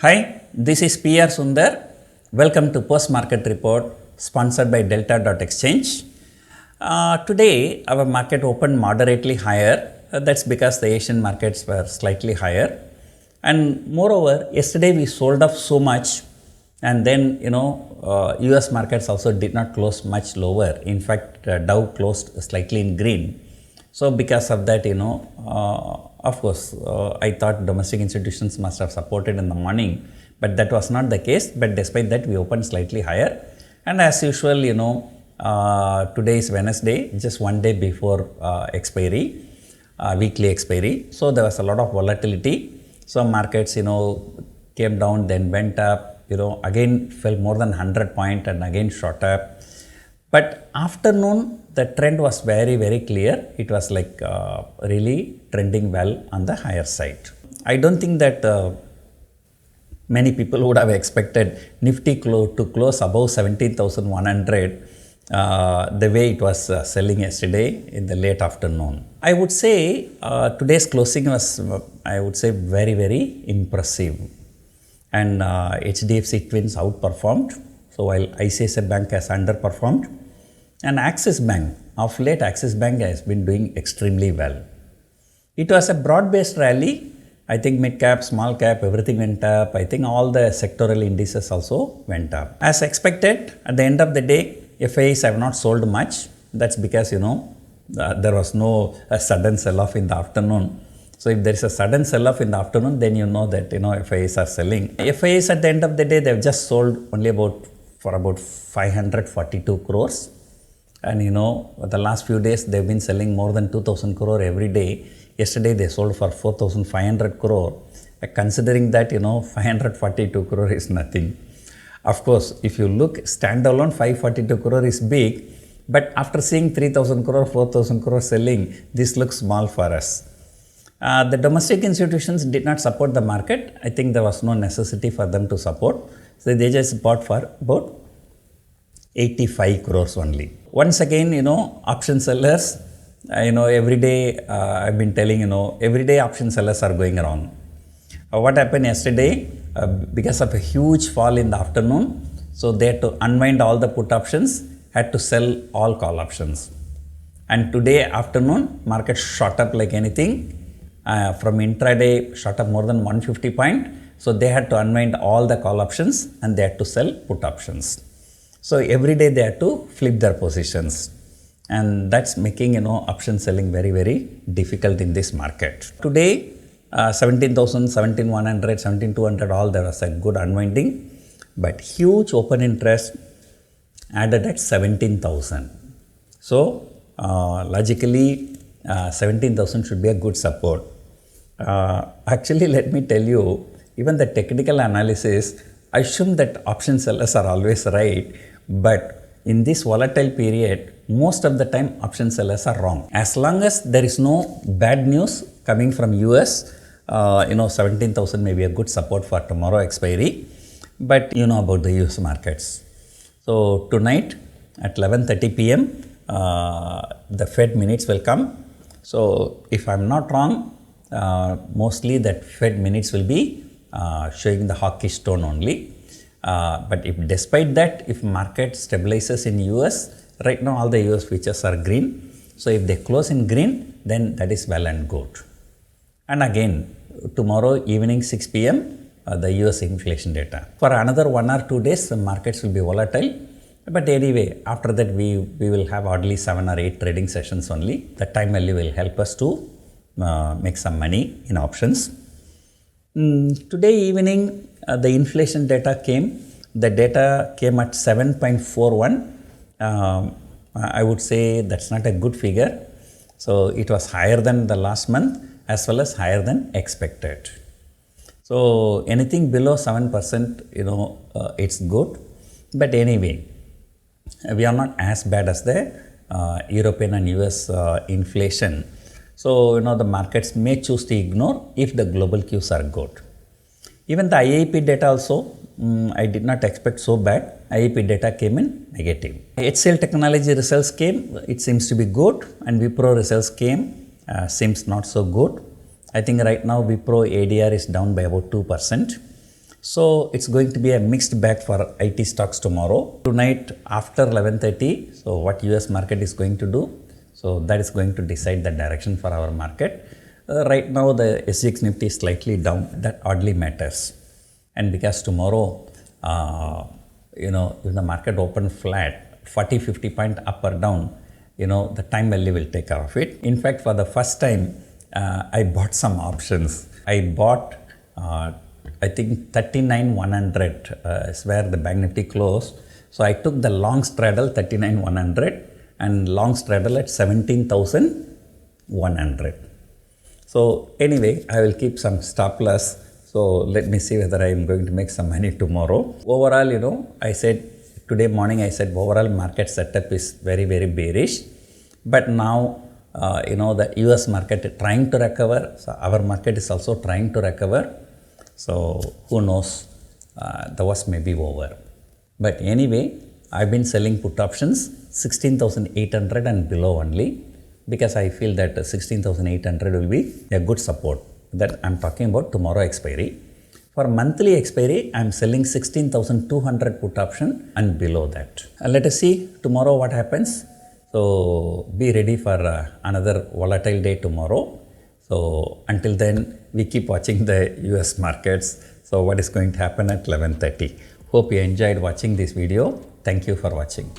Hi, this is PR Sundar. Welcome to Post Market Report sponsored by Delta.exchange. Today, our market opened moderately higher. That's because the Asian markets were slightly higher. And moreover, yesterday we sold off so much, and then US markets also did not close much lower. In fact, Dow closed slightly in green. So because of that, of course, I thought domestic institutions must have supported in the morning, but that was not the case. But despite that, we opened slightly higher. And as usual, today is Wednesday, just one day before expiry, weekly expiry. So there was a lot of volatility. So markets, came down, then went up, again fell more than 100 points and again shot up. But afternoon, the trend was very, very clear. It was like really trending well on the higher side. I don't think that many people would have expected Nifty to close above 17,100 the way it was selling yesterday in the late afternoon. I would say today's closing was, very, very impressive. And HDFC Twins outperformed. So while ICICI Bank has underperformed, and Axis Bank, of late Axis Bank has been doing extremely well. It was a broad-based rally. I think mid-cap, small-cap, everything went up. I think all the sectoral indices also went up. As expected, at the end of the day, FIIs have not sold much. That's because, there was no sudden sell-off in the afternoon. So if there is a sudden sell-off in the afternoon, then you know that, FIIs are selling. FIIs at the end of the day, they've just sold only for about 542 crores. And the last few days they've been selling more than 2,000 crore every day. Yesterday they sold for 4,500 crore. Considering that, 542 crore is nothing. Of course, if you look standalone, 542 crore is big. But after seeing 3,000 crore, 4,000 crore selling, this looks small for us. The domestic institutions did not support the market. I think there was no necessity for them to support. So they just bought for about 85 crores only. Once again, option sellers, every day I've been telling, every day option sellers are going around. What happened yesterday? Because of a huge fall in the afternoon, so they had to unwind all the put options, had to sell all call options. And today afternoon, market shot up like anything. From intraday, shot up more than 150 points. So they had to unwind all the call options and they had to sell put options. So every day they had to flip their positions, and that's making option selling very, very difficult in this market. Today 17,000, 17,100, 17,200, all there was a good unwinding, but huge open interest added at 17,000. So logically 17,000 should be a good support. Actually, let me tell you, even the technical analysis assume that option sellers are always right, but in this volatile period, most of the time option sellers are wrong. As long as there is no bad news coming from US, 17,000 may be a good support for tomorrow expiry, but you know about the US markets. So tonight at 11:30 p.m., the Fed minutes will come. So if I'm not wrong, mostly that Fed minutes will be showing the hawkish tone only. But if despite that, if market stabilizes in US, right now all the US futures are green. So if they close in green, then that is well and good. And again, tomorrow evening 6 p.m., the US inflation data. For another 1 or 2 days, the markets will be volatile. But anyway, after that we will have hardly 7 or 8 trading sessions only. The time value will help us to make some money in options. Today evening, the inflation data came. The data came at 7.41. I would say that's not a good figure. So it was higher than the last month as well as higher than expected. So anything below 7%, it's good. But anyway, we are not as bad as the European and US inflation. So, the markets may choose to ignore if the global cues are good. Even the IIP data also, I did not expect so bad. IIP data came in negative. HCL Technology results came, it seems to be good, and Wipro results came, seems not so good. I think right now Wipro ADR is down by about 2%. So it's going to be a mixed bag for IT stocks tomorrow. Tonight after 11:30, so what US market is going to do, so that is going to decide the direction for our market. Right now the SGX Nifty is slightly down, that oddly matters. And because tomorrow, if the market open flat, 40-50 point up or down, the time value will take care of it. In fact, for the first time, I bought some options. I bought, I think 39,100 is where the Bank Nifty closed. So I took the long straddle 39,100 and long straddle at 17,100. So anyway, I will keep some stop loss. So let me see whether I am going to make some money tomorrow. Overall, I said today morning, I said overall market setup is very, very bearish. But now, the US market trying to recover. So our market is also trying to recover. So who knows, the worst may be over. But anyway, I've been selling put options 16,800 and below only, because I feel that 16,800 will be a good support. That I'm talking about tomorrow expiry. For monthly expiry, I'm selling 16,200 put option and below that. Let us see tomorrow what happens. So be ready for another volatile day tomorrow. So until then, we keep watching the US markets. So what is going to happen at 11:30. Hope you enjoyed watching this video. Thank you for watching.